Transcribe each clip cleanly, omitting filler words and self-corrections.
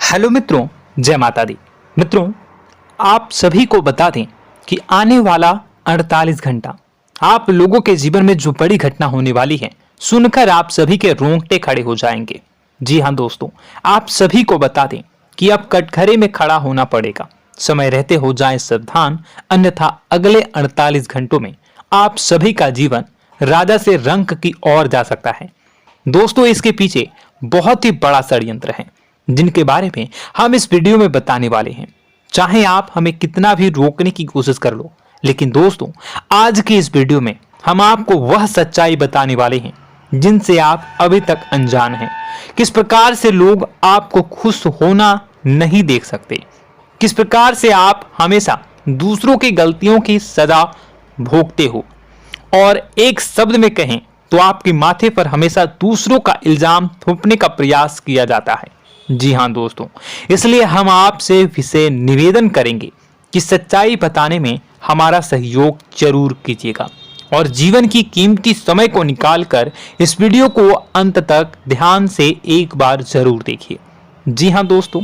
Hello मित्रों, जय माता दी। मित्रों, आप सभी को बता दें कि आने वाला 48 घंटा आप लोगों के जीवन में जो बड़ी घटना होने वाली है, सुनकर आप सभी के रोंगटे खड़े हो जाएंगे। जी हाँ दोस्तों, आप सभी को बता दें कि अब कटघरे में खड़ा होना पड़ेगा। समय रहते हो जाए सावधान, अन्यथा अगले 48 घंटों में आप सभी का जीवन राजा से रंक की ओर जा सकता है। दोस्तों, इसके पीछे बहुत ही बड़ा षड्यंत्र है जिनके बारे में हम इस वीडियो में बताने वाले हैं। चाहे आप हमें कितना भी रोकने की कोशिश कर लो, लेकिन दोस्तों आज की इस वीडियो में हम आपको वह सच्चाई बताने वाले हैं जिनसे आप अभी तक अनजान हैं। किस प्रकार से लोग आपको खुश होना नहीं देख सकते, किस प्रकार से आप हमेशा दूसरों की गलतियों की सजा भोगते हो, और एक शब्द में कहें तो आपके माथे पर हमेशा दूसरों का इल्जाम थोपने का प्रयास किया जाता है। जी हाँ दोस्तों, इसलिए हम आपसे विशेष निवेदन करेंगे कि सच्चाई बताने में हमारा सहयोग जरूर कीजिएगा और जीवन की कीमती समय को निकालकर इस वीडियो को अंत तक ध्यान से एक बार जरूर देखिए। जी हाँ दोस्तों,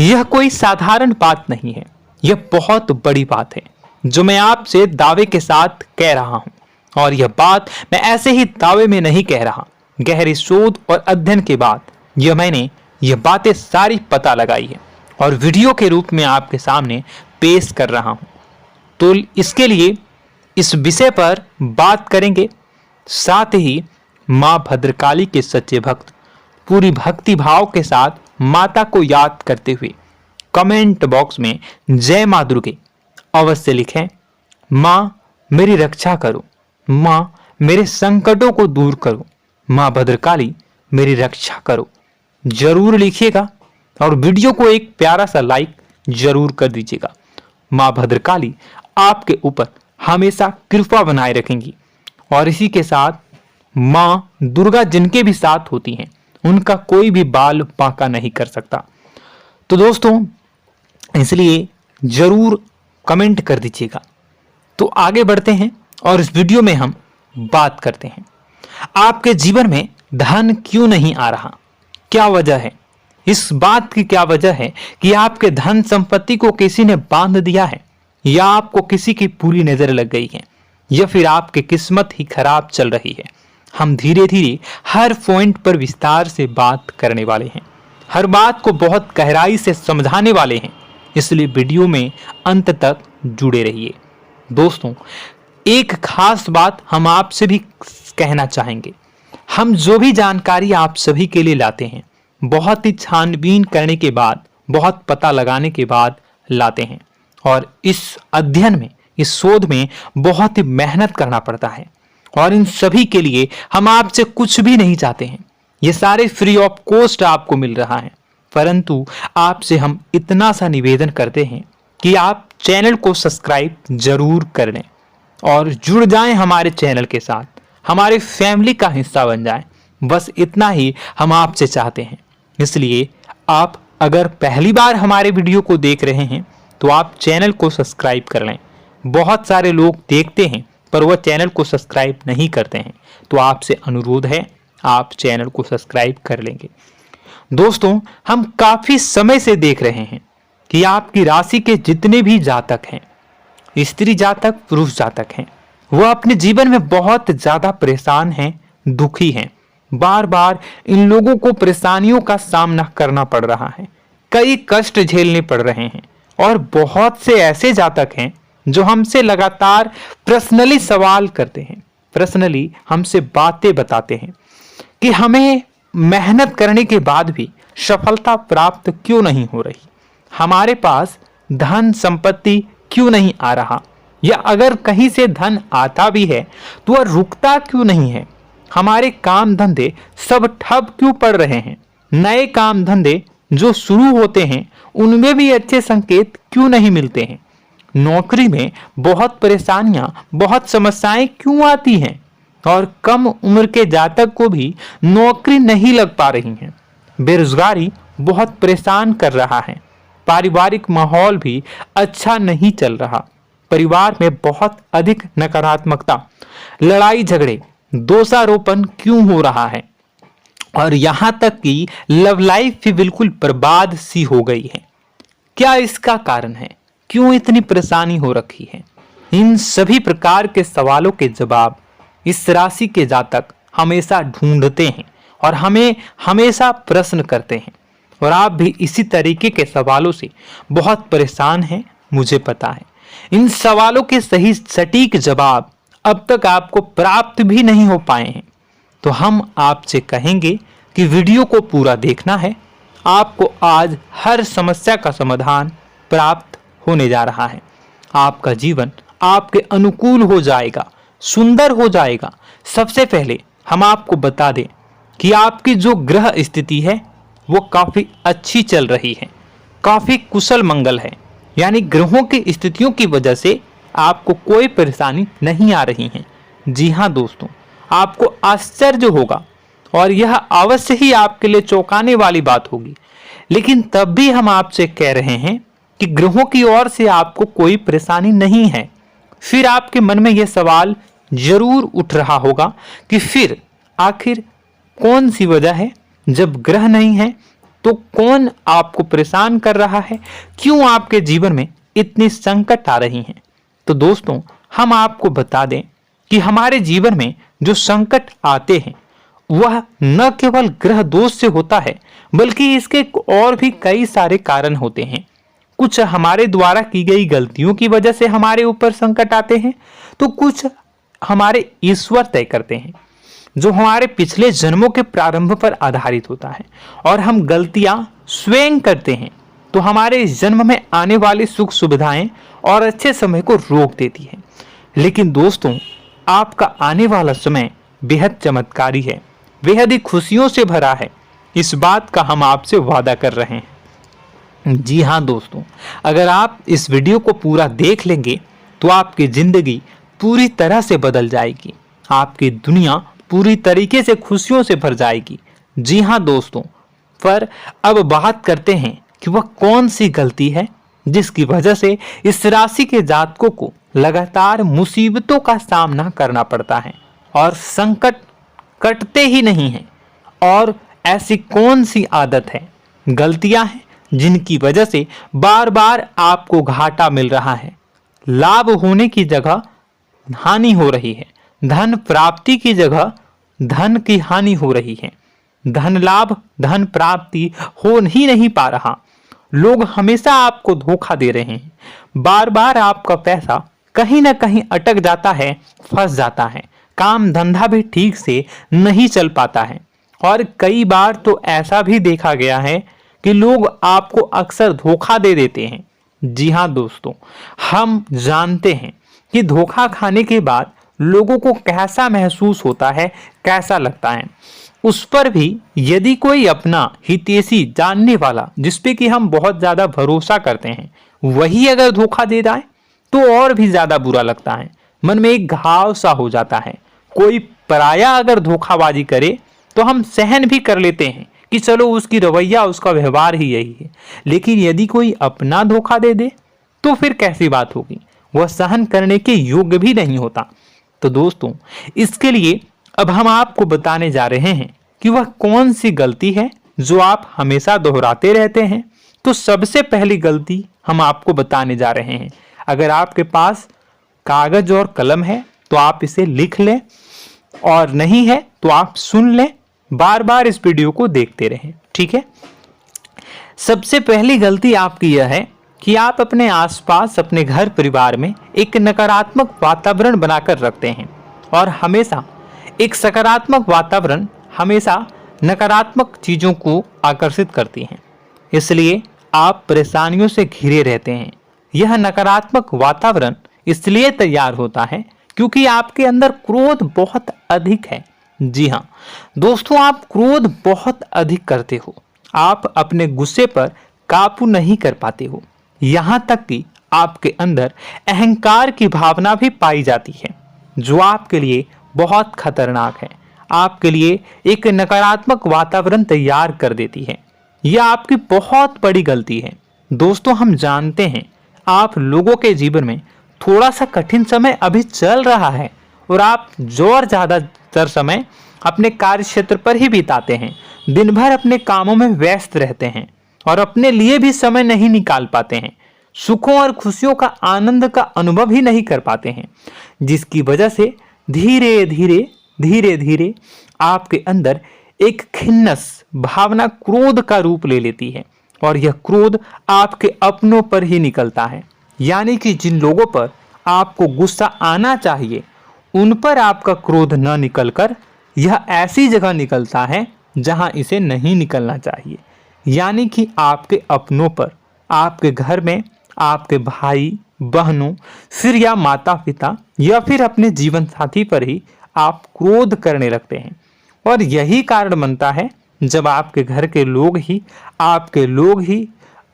यह कोई साधारण बात नहीं है, यह बहुत बड़ी बात है जो मैं आपसे दावे के साथ कह रहा हूं। और यह बात मैं ऐसे ही दावे में नहीं कह रहा, गहरी शोध और अध्ययन के बाद मैंने यह बातें सारी पता लगाई है और वीडियो के रूप में आपके सामने पेश कर रहा हूं। तो इसके लिए इस विषय पर बात करेंगे। साथ ही मां भद्रकाली के सच्चे भक्त पूरी भक्ति भाव के साथ माता को याद करते हुए कमेंट बॉक्स में जय मां दुर्गे अवश्य लिखें। मां मेरी रक्षा करो, मां मेरे संकटों को दूर करो, मां भद्रकाली मेरी रक्षा करो, जरूर लिखिएगा और वीडियो को एक प्यारा सा लाइक जरूर कर दीजिएगा। मां भद्रकाली आपके ऊपर हमेशा कृपा बनाए रखेंगी और इसी के साथ मां दुर्गा जिनके भी साथ होती हैं उनका कोई भी बाल बांका नहीं कर सकता। तो दोस्तों, इसलिए जरूर कमेंट कर दीजिएगा। तो आगे बढ़ते हैं और इस वीडियो में हम बात करते हैं, आपके जीवन में धन क्यों नहीं आ रहा, क्या वजह है। इस बात की क्या वजह है कि आपके धन संपत्ति को किसी ने बांध दिया है, या आपको किसी की पूरी नजर लग गई है, या फिर आपकी किस्मत ही खराब चल रही है। हम धीरे धीरे हर पॉइंट पर विस्तार से बात करने वाले हैं, हर बात को बहुत गहराई से समझाने वाले हैं, इसलिए वीडियो में अंत तक जुड़े रहिए। दोस्तों, एक खास बात हम आपसे भी कहना चाहेंगे, हम जो भी जानकारी आप सभी के लिए लाते हैं बहुत ही छानबीन करने के बाद, बहुत पता लगाने के बाद लाते हैं, और इस अध्ययन में, इस शोध में बहुत ही मेहनत करना पड़ता है। और इन सभी के लिए हम आपसे कुछ भी नहीं चाहते हैं, ये सारे फ्री ऑफ कॉस्ट आपको मिल रहा है, परंतु आपसे हम इतना सा निवेदन करते हैं कि आप चैनल को सब्सक्राइब जरूर कर लें और जुड़ जाएं हमारे चैनल के साथ, हमारे फैमिली का हिस्सा बन जाएं। बस इतना ही हम आपसे चाहते हैं। इसलिए आप अगर पहली बार हमारे वीडियो को देख रहे हैं तो आप चैनल को सब्सक्राइब कर लें। बहुत सारे लोग देखते हैं पर वह चैनल को सब्सक्राइब नहीं करते हैं, तो आपसे अनुरोध है आप चैनल को सब्सक्राइब कर लेंगे। दोस्तों, हम काफी समय से देख रहे हैं कि आपकी राशि के जितने भी जातक हैं, स्त्री जातक, पुरुष जातक हैं, वह अपने जीवन में बहुत ज्यादा परेशान हैं, दुखी हैं। बार बार इन लोगों को परेशानियों का सामना करना पड़ रहा है, कई कष्ट झेलने पड़ रहे हैं, और बहुत से ऐसे जातक हैं जो हमसे लगातार पर्सनली सवाल करते हैं, पर्सनली हमसे बातें बताते हैं कि हमें मेहनत करने के बाद भी सफलता प्राप्त क्यों नहीं हो रही, हमारे पास धन संपत्ति क्यों नहीं आ रहा, या अगर कहीं से धन आता भी है तो वह रुकता क्यों नहीं है, हमारे काम धंधे सब ठप क्यों पड़ रहे हैं, नए काम धंधे जो शुरू होते हैं उनमें भी अच्छे संकेत क्यों नहीं मिलते हैं, नौकरी में बहुत परेशानियां, बहुत समस्याएं क्यों आती हैं, और कम उम्र के जातक को भी नौकरी नहीं लग पा रही है, बेरोजगारी बहुत परेशान कर रहा है, पारिवारिक माहौल भी अच्छा नहीं चल रहा, परिवार में बहुत अधिक नकारात्मकता, लड़ाई झगड़े, दोषारोपण क्यों हो रहा है, और यहां तक कि लव लाइफ भी बिल्कुल बर्बाद सी हो गई है। क्या इसका कारण है? क्यों इतनी परेशानी हो रखी है? इन सभी प्रकार के सवालों के जवाब इस राशि के जातक हमेशा ढूंढते हैं और हमें हमेशा प्रश्न करते हैं। और आप भी इसी तरीके के सवालों से बहुत परेशान हैं, मुझे पता है। इन सवालों के सही सटीक जवाब अब तक आपको प्राप्त भी नहीं हो पाए हैं, तो हम आपसे कहेंगे कि वीडियो को पूरा देखना है। आपको आज हर समस्या का समाधान प्राप्त होने जा रहा है। आपका जीवन आपके अनुकूल हो जाएगा, सुंदर हो जाएगा। सबसे पहले हम आपको बता दें कि आपकी जो ग्रह स्थिति है वो काफी अच्छी चल रही है, काफी कुशल मंगल है। यानी ग्रहों की स्थितियों की वजह से आपको कोई परेशानी नहीं आ रही है। जी हाँ दोस्तों, आपको आश्चर्य होगा और यह अवश्य ही आपके लिए चौंकाने वाली बात होगी, लेकिन तब भी हम आपसे कह रहे हैं कि ग्रहों की ओर से आपको कोई परेशानी नहीं है। फिर आपके मन में यह सवाल जरूर उठ रहा होगा कि फिर आखिर कौन सी वजह है? जब ग्रह नहीं है तो कौन आपको परेशान कर रहा है? क्यों आपके जीवन में इतनी संकट आ रही हैं? तो दोस्तों, हम आपको बता दें कि हमारे जीवन में जो संकट आते हैं वह न केवल ग्रह दोष से होता है, बल्कि इसके और भी कई सारे कारण होते हैं। कुछ हमारे द्वारा की गई गलतियों की वजह से हमारे ऊपर संकट आते हैं, तो कुछ हमारे ईश्वर तय करते हैं, जो हमारे पिछले जन्मों के प्रारंभ पर आधारित होता है। और हम गलतियां स्वयं करते हैं तो हमारे इस जन्म में आने वाली सुख सुविधाएं और अच्छे समय को रोक देती है। लेकिन दोस्तों, आपका आने वाला समय बेहद चमत्कारी है, बेहद ही खुशियों से भरा है। इस बात का हम आपसे वादा कर रहे हैं। जी हाँ दोस्तों, अगर आप इस वीडियो को पूरा देख लेंगे तो आपकी जिंदगी पूरी तरह से बदल जाएगी, आपकी दुनिया पूरी तरीके से खुशियों से भर जाएगी। जी हाँ दोस्तों, पर अब बात करते हैं कि वह कौन सी गलती है जिसकी वजह से इस राशि के जातकों को लगातार मुसीबतों का सामना करना पड़ता है और संकट कटते ही नहीं हैं। और ऐसी कौन सी आदत है, गलतियां हैं जिनकी वजह से बार बार आपको घाटा मिल रहा है, लाभ होने की जगह हानि हो रही है, धन प्राप्ति की जगह धन की हानि हो रही है, धन लाभ धन प्राप्ति हो ही नहीं पा रहा, लोग हमेशा आपको धोखा दे रहे हैं, बार बार आपका पैसा कहीं ना कहीं अटक जाता है, फंस जाता है, काम धंधा भी ठीक से नहीं चल पाता है। और कई बार तो ऐसा भी देखा गया है कि लोग आपको अक्सर धोखा दे देते हैं। जी हाँ दोस्तों, हम जानते हैं कि धोखा खाने के बाद लोगों को कैसा महसूस होता है, कैसा लगता है। उस पर भी यदि कोई अपना हितैषी जानने वाला, जिसपे कि हम बहुत ज्यादा भरोसा करते हैं, वही अगर धोखा दे जाए तो और भी ज्यादा बुरा लगता है, मन में एक घाव सा हो जाता है। कोई पराया अगर धोखाबाजी करे तो हम सहन भी कर लेते हैं कि चलो उसकी रवैया, उसका व्यवहार ही यही है। लेकिन यदि कोई अपना धोखा दे दे तो फिर कैसी बात होगी, वह सहन करने के योग्य भी नहीं होता। तो दोस्तों, इसके लिए अब हम आपको बताने जा रहे हैं कि वह कौन सी गलती है जो आप हमेशा दोहराते रहते हैं। तो सबसे पहली गलती हम आपको बताने जा रहे हैं। अगर आपके पास कागज और कलम है तो आप इसे लिख लें, और नहीं है तो आप सुन लें, बार बार इस वीडियो को देखते रहें, ठीक है। सबसे पहली गलती आपकी यह है कि आप अपने आसपास, अपने घर परिवार में एक नकारात्मक वातावरण बनाकर रखते हैं, और हमेशा एक सकारात्मक वातावरण हमेशा नकारात्मक चीजों को आकर्षित करती हैं। इसलिए आप परेशानियों से घिरे रहते हैं। यह नकारात्मक वातावरण इसलिए तैयार होता है क्योंकि आपके अंदर क्रोध बहुत अधिक है। जी हाँ दोस्तों, आप क्रोध बहुत अधिक करते हो, आप अपने गुस्से पर काबू नहीं कर पाते हो, यहाँ तक कि आपके अंदर अहंकार की भावना भी पाई जाती है, जो आपके लिए बहुत खतरनाक है, आपके लिए एक नकारात्मक वातावरण तैयार कर देती है। यह आपकी बहुत बड़ी गलती है। दोस्तों, हम जानते हैं आप लोगों के जीवन में थोड़ा सा कठिन समय अभी चल रहा है, और आप और ज्यादातर समय अपने कार्य क्षेत्र पर ही बिताते हैं, दिन भर अपने कामों में व्यस्त रहते हैं और अपने लिए भी समय नहीं निकाल पाते हैं, सुखों और खुशियों का आनंद का अनुभव ही नहीं कर पाते हैं, जिसकी वजह से धीरे धीरे धीरे धीरे आपके अंदर एक खिन्नस भावना क्रोध का रूप ले लेती है और यह क्रोध आपके अपनों पर ही निकलता है। यानी कि जिन लोगों पर आपको गुस्सा आना चाहिए उन पर आपका क्रोध न निकलकर यह ऐसी जगह निकलता है जहां इसे नहीं निकलना चाहिए। यानी कि आपके अपनों पर, आपके घर में आपके भाई बहनों, फिर या माता पिता या फिर अपने जीवन साथी पर ही आप क्रोध करने लगते हैं। और यही कारण बनता है जब आपके घर के लोग ही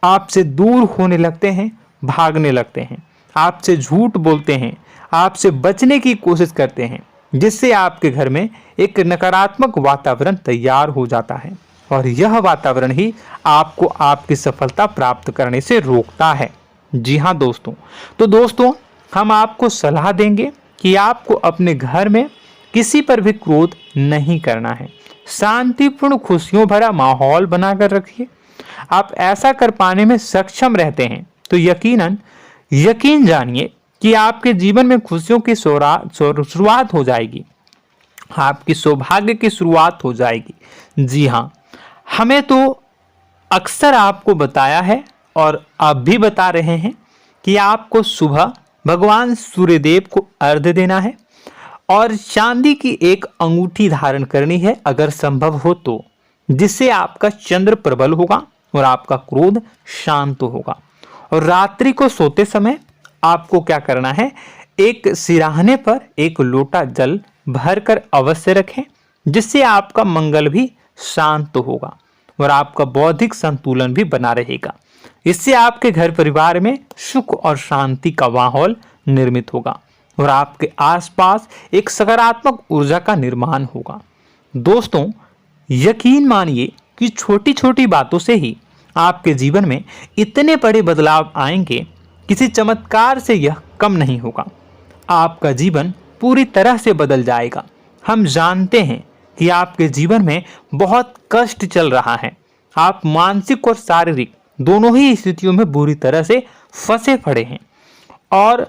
आपसे दूर होने लगते हैं, भागने लगते हैं, आपसे झूठ बोलते हैं, आपसे बचने की कोशिश करते हैं, जिससे आपके घर में एक नकारात्मक वातावरण तैयार हो जाता है और यह वातावरण ही आपको आपकी सफलता प्राप्त करने से रोकता है। जी हाँ दोस्तों, तो दोस्तों हम आपको सलाह देंगे कि आपको अपने घर में किसी पर भी क्रोध नहीं करना है। शांतिपूर्ण खुशियों भरा माहौल बनाकर रखिए। आप ऐसा कर पाने में सक्षम रहते हैं तो यकीन जानिए कि आपके जीवन में खुशियों की शुरुआत हो जाएगी, आपकी सौभाग्य की शुरुआत हो जाएगी। जी हाँ, हमें तो अक्सर आपको बताया है और आप भी बता रहे हैं कि आपको सुबह भगवान सूर्यदेव को अर्घ्य देना है और चांदी की एक अंगूठी धारण करनी है अगर संभव हो तो, जिससे आपका चंद्र प्रबल होगा और आपका क्रोध शांत होगा। और रात्रि को सोते समय आपको क्या करना है, एक सिराहने पर एक लोटा जल भरकर अवश्य रखें, जिससे आपका मंगल भी शांत होगा और आपका बौद्धिक संतुलन भी बना रहेगा। इससे आपके घर परिवार में सुख और शांति का माहौल निर्मित होगा और आपके आसपास एक सकारात्मक ऊर्जा का निर्माण होगा। दोस्तों यकीन मानिए कि छोटी छोटी बातों से ही आपके जीवन में इतने बड़े बदलाव आएंगे, किसी चमत्कार से यह कम नहीं होगा। आपका जीवन पूरी तरह से बदल जाएगा। हम जानते हैं कि आपके जीवन में बहुत कष्ट चल रहा है, आप मानसिक और शारीरिक दोनों ही स्थितियों में बुरी तरह से फंसे पड़े हैं और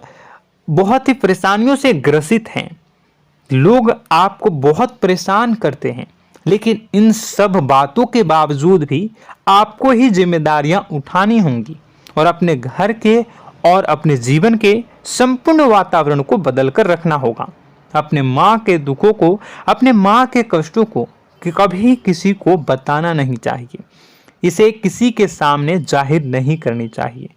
बहुत ही परेशानियों से ग्रसित हैं। लोग आपको बहुत परेशान करते हैं, लेकिन इन सब बातों के बावजूद भी आपको ही जिम्मेदारियां उठानी होंगी और अपने घर के और अपने जीवन के संपूर्ण वातावरण को बदलकर रखना होगा। अपने माँ के दुखों को, अपने माँ के कष्टों को कभी किसी को बताना नहीं चाहिए, इसे किसी के सामने जाहिर नहीं करनी चाहिए।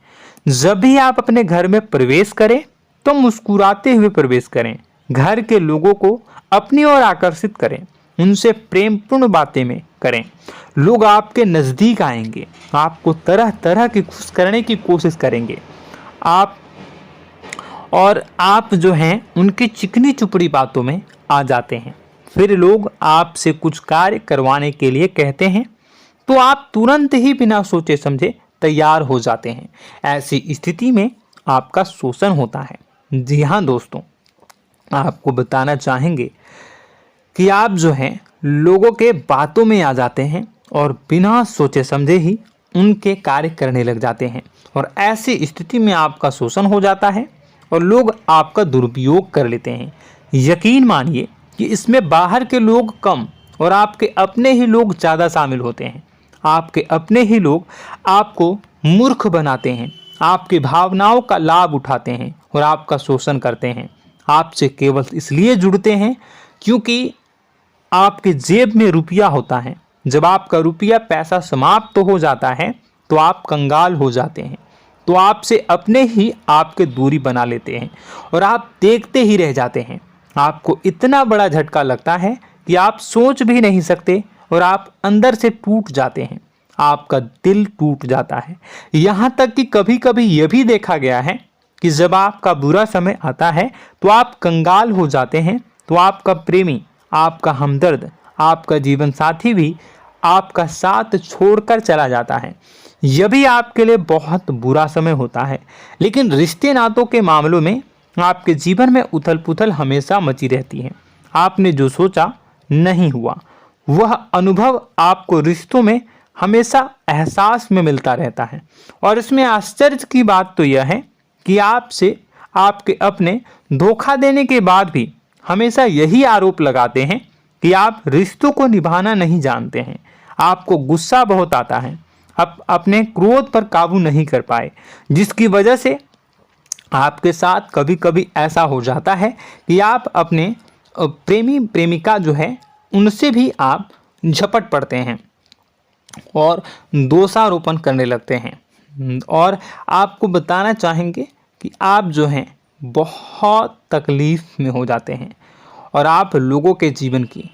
जब भी आप अपने घर में प्रवेश करें तो मुस्कुराते हुए प्रवेश करें, घर के लोगों को अपनी ओर आकर्षित करें, उनसे प्रेमपूर्ण बातें में करें। लोग आपके नज़दीक आएंगे, आपको तरह तरह की खुश करने की कोशिश करेंगे। आप जो हैं उनकी चिकनी चुपड़ी बातों में आ जाते हैं। फिर लोग आपसे कुछ कार्य करवाने के लिए कहते हैं तो आप तुरंत ही बिना सोचे समझे तैयार हो जाते हैं। ऐसी स्थिति में आपका शोषण होता है। जी हाँ दोस्तों, आपको बताना चाहेंगे कि आप जो हैं लोगों के बातों में आ जाते हैं और बिना सोचे समझे ही उनके कार्य करने लग जाते हैं और ऐसी स्थिति में आपका शोषण हो जाता है और लोग आपका दुरुपयोग कर लेते हैं। यकीन मानिए कि इसमें बाहर के लोग कम और आपके अपने ही लोग ज़्यादा शामिल होते हैं। आपके अपने ही लोग आपको मूर्ख बनाते हैं, आपकी भावनाओं का लाभ उठाते हैं और आपका शोषण करते हैं। आपसे केवल इसलिए जुड़ते हैं क्योंकि आपके जेब में रुपया होता है। जब आपका रुपया पैसा समाप्त हो जाता है तो आप कंगाल हो जाते हैं, तो आपसे अपने ही आपके दूरी बना लेते हैं और आप देखते ही रह जाते हैं। आपको इतना बड़ा झटका लगता है कि आप सोच भी नहीं सकते और आप अंदर से टूट जाते हैं, आपका दिल टूट जाता है। यहाँ तक कि कभी कभी यह भी देखा गया है कि जब आपका बुरा समय आता है तो आप कंगाल हो जाते हैं, तो आपका प्रेमी, आपका हमदर्द, आपका जीवन साथी भी आपका साथ छोड़कर चला जाता है। यह भी आपके लिए बहुत बुरा समय होता है। लेकिन रिश्ते नातों के मामलों में आपके जीवन में उथल पुथल हमेशा मची रहती है। आपने जो सोचा नहीं हुआ। वह अनुभव आपको रिश्तों में हमेशा एहसास में मिलता रहता है। और इसमें आश्चर्य की बात तो यह है कि आपसे आपके अपने धोखा देने के बाद भी हमेशा यही आरोप लगाते हैं कि आप रिश्तों को निभाना नहीं जानते हैं। आपको गुस्सा बहुत आता है, आप अपने क्रोध पर काबू नहीं कर पाए, जिसकी वजह से आपके साथ कभी कभी ऐसा हो जाता है कि आप अपने प्रेमी प्रेमिका जो है उनसे भी आप झपट पड़ते हैं और दोषारोपण करने लगते हैं। और आपको बताना चाहेंगे कि आप जो हैं बहुत तकलीफ में हो जाते हैं और आप लोगों के जीवन की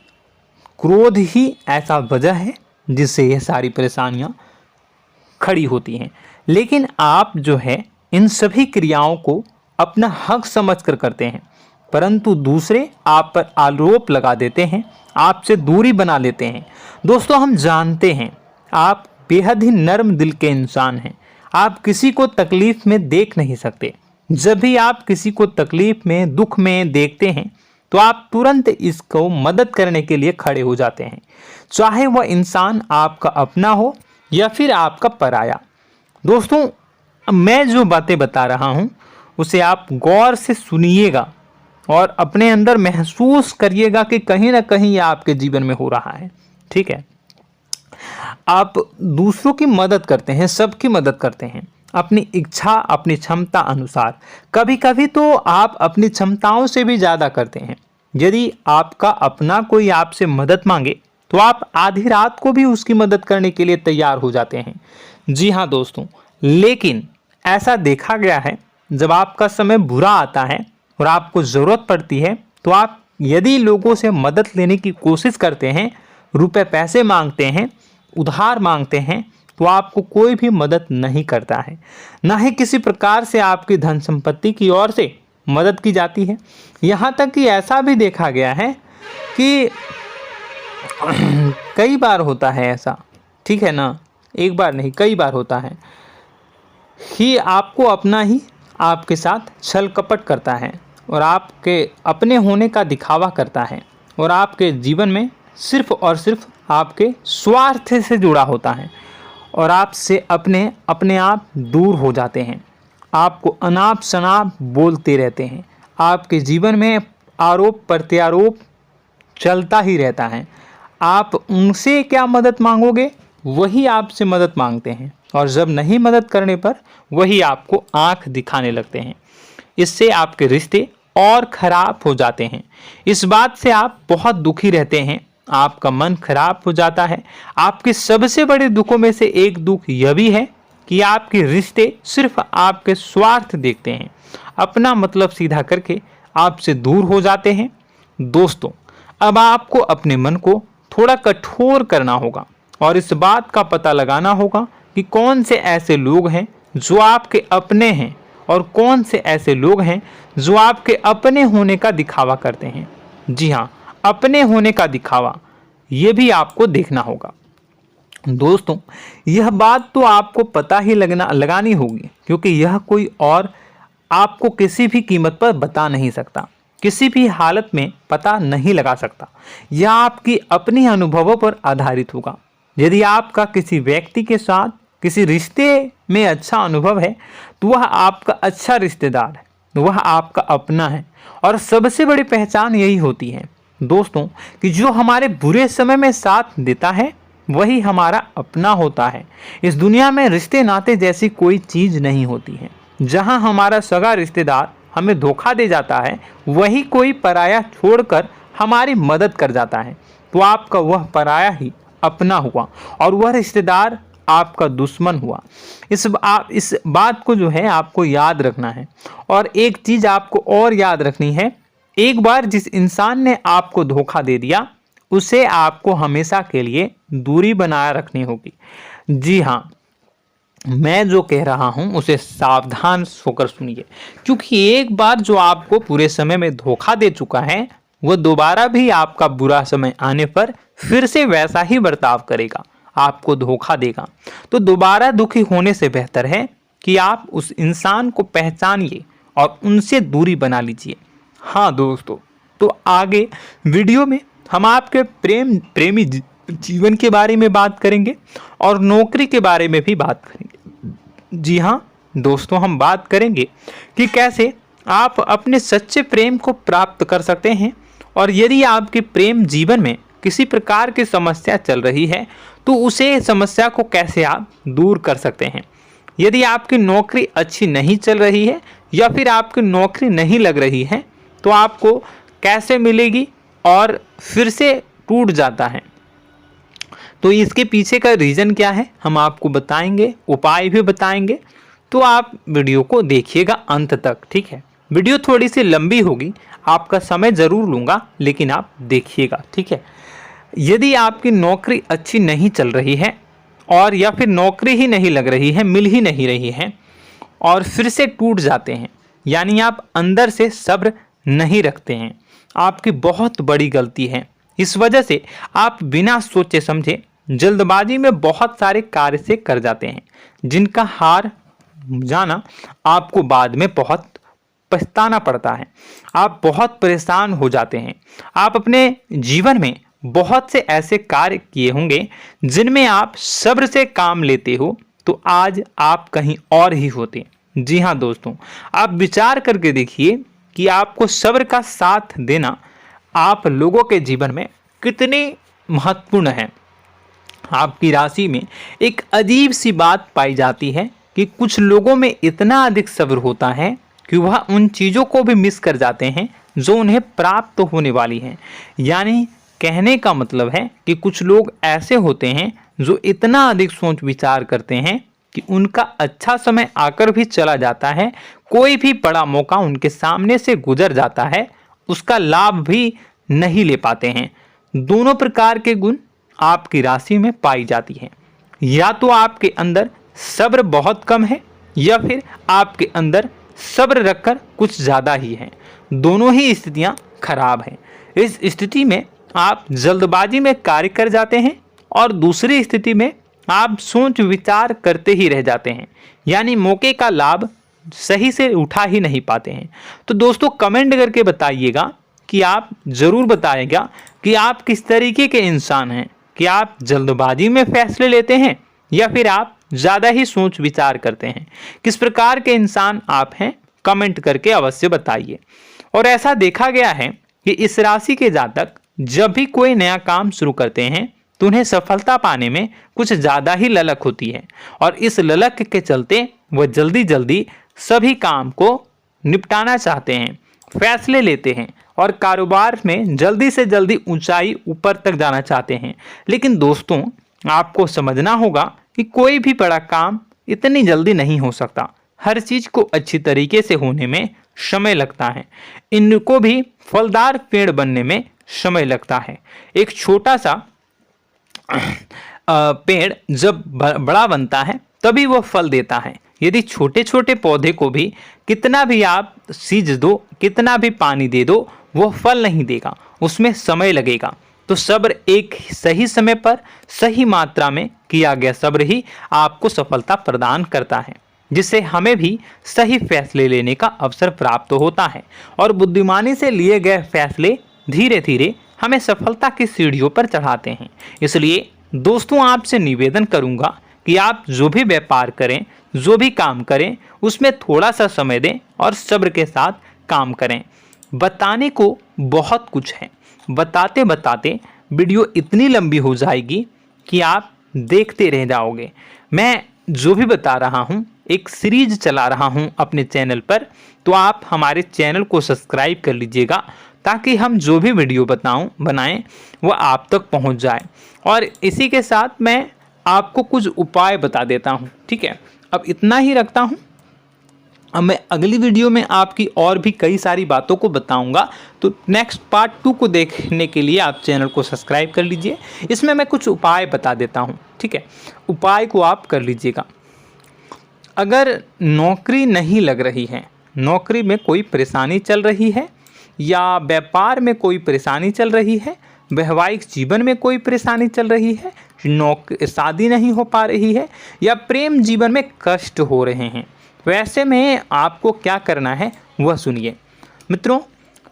क्रोध ही ऐसा वजह है जिससे यह सारी परेशानियां खड़ी होती हैं। लेकिन आप जो है इन सभी क्रियाओं को अपना हक समझकर करते हैं, परंतु दूसरे आप पर आरोप लगा देते हैं, आपसे दूरी बना लेते हैं। दोस्तों, हम जानते हैं आप बेहद ही नर्म दिल के इंसान हैं। आप किसी को तकलीफ में देख नहीं सकते। जब भी आप किसी को तकलीफ में, दुख में देखते हैं तो आप तुरंत इसको मदद करने के लिए खड़े हो जाते हैं, चाहे वह इंसान आपका अपना हो या फिर आपका पराया। दोस्तों, मैं जो बातें बता रहा हूं उसे आप गौर से सुनिएगा और अपने अंदर महसूस करिएगा कि कहीं ना कहीं यह आपके जीवन में हो रहा है। ठीक है, आप दूसरों की मदद करते हैं, सबकी मदद करते हैं अपनी इच्छा, अपनी क्षमता अनुसार। कभी कभी तो आप अपनी क्षमताओं से भी ज़्यादा करते हैं। यदि आपका अपना कोई आपसे मदद मांगे तो आप आधी रात को भी उसकी मदद करने के लिए तैयार हो जाते हैं। जी हाँ दोस्तों, लेकिन ऐसा देखा गया है जब आपका समय बुरा आता है और आपको ज़रूरत पड़ती है तो आप यदि लोगों से मदद लेने की कोशिश करते हैं, रुपए पैसे मांगते हैं, उधार मांगते हैं, तो आपको कोई भी मदद नहीं करता है। ना ही किसी प्रकार से आपकी धन संपत्ति की ओर से मदद की जाती है। यहाँ तक कि ऐसा भी देखा गया है कि कई बार होता है ऐसा, ठीक है ना, एक बार नहीं कई बार होता है कि आपको अपना ही आपके साथ छल कपट करता है और आपके अपने होने का दिखावा करता है और आपके जीवन में सिर्फ और सिर्फ आपके स्वार्थ से जुड़ा होता है और आपसे अपने आप दूर हो जाते हैं। आपको अनाप शनाप बोलते रहते हैं। आपके जीवन में आरोप प्रत्यारोप चलता ही रहता है। आप उनसे क्या मदद मांगोगे, वही आपसे मदद मांगते हैं और जब नहीं मदद करने पर वही आपको आंख दिखाने लगते हैं। इससे आपके रिश्ते और खराब हो जाते हैं। इस बात से आप बहुत दुखी रहते हैं, आपका मन खराब हो जाता है। आपके सबसे बड़े दुखों में से एक दुख यह भी है कि आपके रिश्ते सिर्फ आपके स्वार्थ देखते हैं, अपना मतलब सीधा करके आपसे दूर हो जाते हैं। दोस्तों, अब आपको अपने मन को थोड़ा कठोर करना होगा और इस बात का पता लगाना होगा कि कौन से ऐसे लोग हैं जो आपके अपने हैं और कौन से ऐसे लोग हैं जो आपके अपने होने का दिखावा करते हैं। जी हाँ, अपने होने का दिखावा, ये भी आपको देखना होगा। दोस्तों, यह बात तो आपको पता ही लगानी होगी, क्योंकि यह कोई और आपको किसी भी कीमत पर बता नहीं सकता, किसी भी हालत में पता नहीं लगा सकता। यह आपकी अपनी अनुभवों पर आधारित होगा। यदि आपका किसी व्यक्ति के साथ किसी रिश्ते में अच्छा अनुभव है तो वह आपका अच्छा रिश्तेदार है, वह आपका अपना है। और सबसे बड़ी पहचान यही होती है दोस्तों कि जो हमारे बुरे समय में साथ देता है वही हमारा अपना होता है। इस दुनिया में रिश्ते नाते जैसी कोई चीज़ नहीं होती है। जहां हमारा सगा रिश्तेदार हमें धोखा दे जाता है, वही कोई पराया छोड़कर हमारी मदद कर जाता है, तो आपका वह पराया ही अपना हुआ और वह रिश्तेदार आपका दुश्मन हुआ। इस बात को जो है आपको याद रखना है। और एक चीज़ आपको और याद रखनी है, एक बार जिस इंसान ने आपको धोखा दे दिया उसे आपको हमेशा के लिए दूरी बनाए रखनी होगी। जी हाँ, मैं जो कह रहा हूं उसे सावधान होकर सुनिए, क्योंकि एक बार जो आपको पूरे समय में धोखा दे चुका है वह दोबारा भी आपका बुरा समय आने पर फिर से वैसा ही बर्ताव करेगा, आपको धोखा देगा। तो दोबारा दुखी होने से बेहतर है कि आप उस इंसान को पहचानिए और उनसे दूरी बना लीजिए। हाँ दोस्तों, तो आगे वीडियो में हम आपके प्रेमी जीवन के बारे में बात करेंगे और नौकरी के बारे में भी बात करेंगे। जी हाँ दोस्तों, हम बात करेंगे कि कैसे आप अपने सच्चे प्रेम को प्राप्त कर सकते हैं, और यदि आपके प्रेम जीवन में किसी प्रकार की समस्या चल रही है तो उसे समस्या को कैसे आप दूर कर सकते हैं। यदि आपकी नौकरी अच्छी नहीं चल रही है या फिर आपकी नौकरी नहीं लग रही है तो आपको कैसे मिलेगी और फिर से टूट जाता है, तो इसके पीछे का रीज़न क्या है हम आपको बताएंगे, उपाय भी बताएंगे। तो आप वीडियो को देखिएगा अंत तक, ठीक है। वीडियो थोड़ी सी लंबी होगी, आपका समय ज़रूर लूँगा, लेकिन आप देखिएगा, ठीक है। यदि आपकी नौकरी अच्छी नहीं चल रही है और या फिर नौकरी ही नहीं लग रही है, मिल ही नहीं रही है और फिर से टूट जाते हैं, यानी आप अंदर से सब्र नहीं रखते हैं, आपकी बहुत बड़ी गलती है। इस वजह से आप बिना सोचे समझे जल्दबाजी में बहुत सारे कार्य से कर जाते हैं, जिनका हार जाना आपको बाद में बहुत पछताना पड़ता है। आप बहुत परेशान हो जाते हैं। आप अपने जीवन में बहुत से ऐसे कार्य किए होंगे जिनमें आप सब्र से काम लेते हो, तो आज आप कहीं और ही होते। जी हाँ दोस्तों, आप विचार करके देखिए कि आपको सब्र का साथ देना आप लोगों के जीवन में कितने महत्वपूर्ण है। आपकी राशि में एक अजीब सी बात पाई जाती है कि कुछ लोगों में इतना अधिक सब्र होता है कि वह उन चीज़ों को भी मिस कर जाते हैं जो उन्हें प्राप्त होने वाली हैं। यानी कहने का मतलब है कि कुछ लोग ऐसे होते हैं जो इतना अधिक सोच विचार करते हैं कि उनका अच्छा समय आकर भी चला जाता है, कोई भी बड़ा मौका उनके सामने से गुजर जाता है, उसका लाभ भी नहीं ले पाते हैं। दोनों प्रकार के गुण आपकी राशि में पाई जाती हैं। या तो आपके अंदर सब्र बहुत कम है या फिर आपके अंदर सब्र रखकर कुछ ज़्यादा ही है। दोनों ही स्थितियाँ खराब हैं। इस स्थिति में आप जल्दबाजी में कार्य कर जाते हैं और दूसरी स्थिति में आप सोच विचार करते ही रह जाते हैं, यानी मौके का लाभ सही से उठा ही नहीं पाते हैं। तो दोस्तों कमेंट करके बताइएगा कि आप ज़रूर बताइएगा कि आप किस तरीके के इंसान हैं, कि आप जल्दबाजी में फैसले लेते हैं या फिर आप ज़्यादा ही सोच विचार करते हैं। किस प्रकार के इंसान आप हैं, कमेंट करके अवश्य बताइए। और ऐसा देखा गया है कि इस राशि के जातक जब भी कोई नया काम शुरू करते हैं तो उन्हें सफलता पाने में कुछ ज़्यादा ही ललक होती है, और इस ललक के चलते वह जल्दी जल्दी सभी काम को निपटाना चाहते हैं, फैसले लेते हैं और कारोबार में जल्दी से जल्दी ऊंचाई ऊपर तक जाना चाहते हैं। लेकिन दोस्तों आपको समझना होगा कि कोई भी बड़ा काम इतनी जल्दी नहीं हो सकता। हर चीज़ को अच्छी तरीके से होने में समय लगता है। इनको भी फलदार पेड़ बनने में समय लगता है। एक छोटा सा पेड़ जब बड़ा बनता है तभी वो फल देता है। यदि छोटे छोटे पौधे को भी कितना भी आप सींच दो, कितना भी पानी दे दो, वो फल नहीं देगा, उसमें समय लगेगा। तो सब्र एक सही समय पर सही मात्रा में किया गया सब्र ही आपको सफलता प्रदान करता है, जिससे हमें भी सही फैसले लेने का अवसर प्राप्त होता है और बुद्धिमानी से लिए गए फैसले धीरे धीरे हमें सफलता की सीढ़ियों पर चढ़ाते हैं। इसलिए दोस्तों आपसे निवेदन करूंगा कि आप जो भी व्यापार करें, जो भी काम करें, उसमें थोड़ा सा समय दें और सब्र के साथ काम करें। बताने को बहुत कुछ है, बताते बताते वीडियो इतनी लंबी हो जाएगी कि आप देखते रह जाओगे। मैं जो भी बता रहा हूँ एक सीरीज चला रहा हूँ अपने चैनल पर, तो आप हमारे चैनल को सब्सक्राइब कर लीजिएगा ताकि हम जो भी वीडियो बनाएं वो आप तक पहुँच जाए। और इसी के साथ मैं आपको कुछ उपाय बता देता हूँ, ठीक है। अब इतना ही रखता हूँ। अब मैं अगली वीडियो में आपकी और भी कई सारी बातों को बताऊंगा, तो नेक्स्ट पार्ट 2 को देखने के लिए आप चैनल को सब्सक्राइब कर लीजिए। इसमें मैं कुछ उपाय बता देता हूं, ठीक है। उपाय को आप कर लीजिएगा। अगर नौकरी नहीं लग रही है, नौकरी में कोई परेशानी चल रही है, या व्यापार में कोई परेशानी चल रही है, वैवाहिक जीवन में कोई परेशानी चल रही है, शादी नहीं हो पा रही है, या प्रेम जीवन में कष्ट हो रहे हैं, वैसे में आपको क्या करना है वह सुनिए। मित्रों,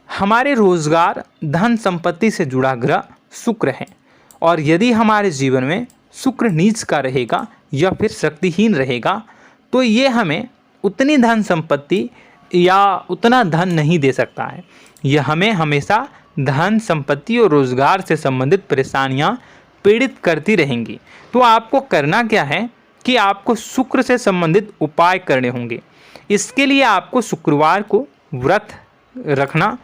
हमारे रोजगार धन संपत्ति से जुड़ा ग्रह शुक्र है, और यदि हमारे जीवन में शुक्र नीच का रहेगा या फिर शक्तिहीन रहेगा तो ये हमें उतनी धन संपत्ति या उतना धन नहीं दे सकता है। यह हमें हमेशा धन संपत्ति और रोजगार से संबंधित परेशानियां पीड़ित करती रहेंगी। तो आपको करना क्या है कि आपको शुक्र से संबंधित उपाय करने होंगे। इसके लिए आपको शुक्रवार को व्रत रखना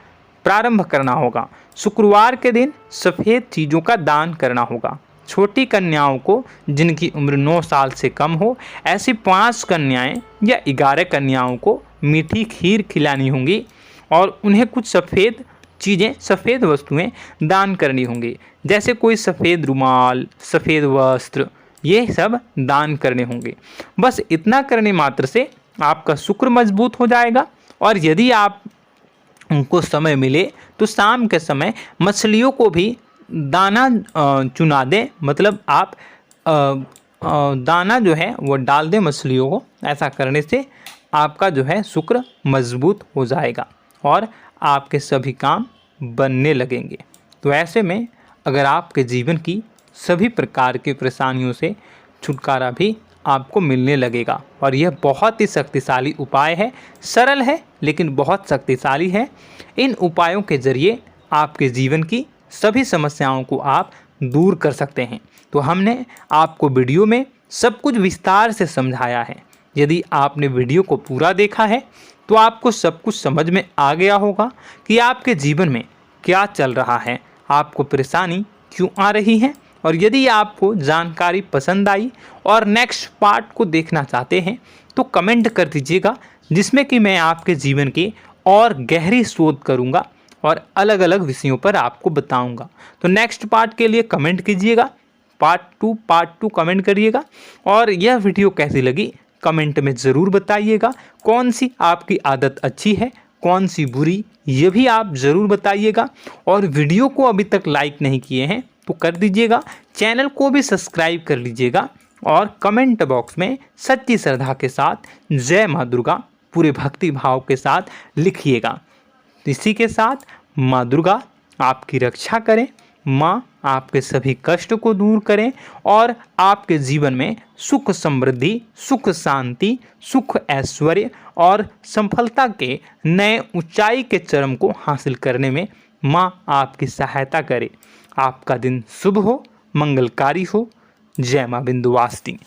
प्रारंभ करना होगा। शुक्रवार के दिन सफ़ेद चीज़ों का दान करना होगा। छोटी कन्याओं को जिनकी उम्र 9 साल से कम हो, ऐसी 5 कन्याएं या 11 कन्याओं को मीठी खीर खिलानी होंगी और उन्हें कुछ सफ़ेद चीज़ें, सफ़ेद वस्तुएं दान करनी होंगी, जैसे कोई सफ़ेद रुमाल, सफ़ेद वस्त्र, ये सब दान करने होंगे। बस इतना करने मात्र से आपका शुक्र मजबूत हो जाएगा। और यदि आप उनको समय मिले तो शाम के समय मछलियों को भी दाना चुना दें, मतलब आप दाना जो है वो डाल दें मछलियों को। ऐसा करने से आपका जो है शुक्र मजबूत हो जाएगा और आपके सभी काम बनने लगेंगे। तो ऐसे में अगर आपके जीवन की सभी प्रकार की परेशानियों से छुटकारा भी आपको मिलने लगेगा। और यह बहुत ही शक्तिशाली उपाय है, सरल है लेकिन बहुत शक्तिशाली है। इन उपायों के ज़रिए आपके जीवन की सभी समस्याओं को आप दूर कर सकते हैं। तो हमने आपको वीडियो में सब कुछ विस्तार से समझाया है। यदि आपने वीडियो को पूरा देखा है तो आपको सब कुछ समझ में आ गया होगा कि आपके जीवन में क्या चल रहा है, आपको परेशानी क्यों आ रही है। और यदि आपको जानकारी पसंद आई और नेक्स्ट पार्ट को देखना चाहते हैं तो कमेंट कर दीजिएगा, जिसमें कि मैं आपके जीवन की और गहरी शोध करूंगा और अलग अलग विषयों पर आपको बताऊंगा। तो नेक्स्ट पार्ट के लिए कमेंट कीजिएगा, पार्ट टू कमेंट करिएगा। और यह वीडियो कैसी लगी कमेंट में ज़रूर बताइएगा। कौन सी आपकी आदत अच्छी है, कौन सी बुरी, ये भी आप ज़रूर बताइएगा। और वीडियो को अभी तक लाइक नहीं किए हैं तो कर दीजिएगा, चैनल को भी सब्सक्राइब कर लीजिएगा और कमेंट बॉक्स में सच्ची श्रद्धा के साथ जय माँ दुर्गा पूरे भक्ति भाव के साथ लिखिएगा। इसी के साथ माँ दुर्गा आपकी रक्षा करें, माँ आपके सभी कष्ट को दूर करें और आपके जीवन में सुख समृद्धि, सुख शांति, सुख ऐश्वर्य और सफलता के नए ऊंचाई के चरम को हासिल करने में माँ आपकी सहायता करे। आपका दिन शुभ हो, मंगलकारी हो। जय माँ विंध्यवासिनी।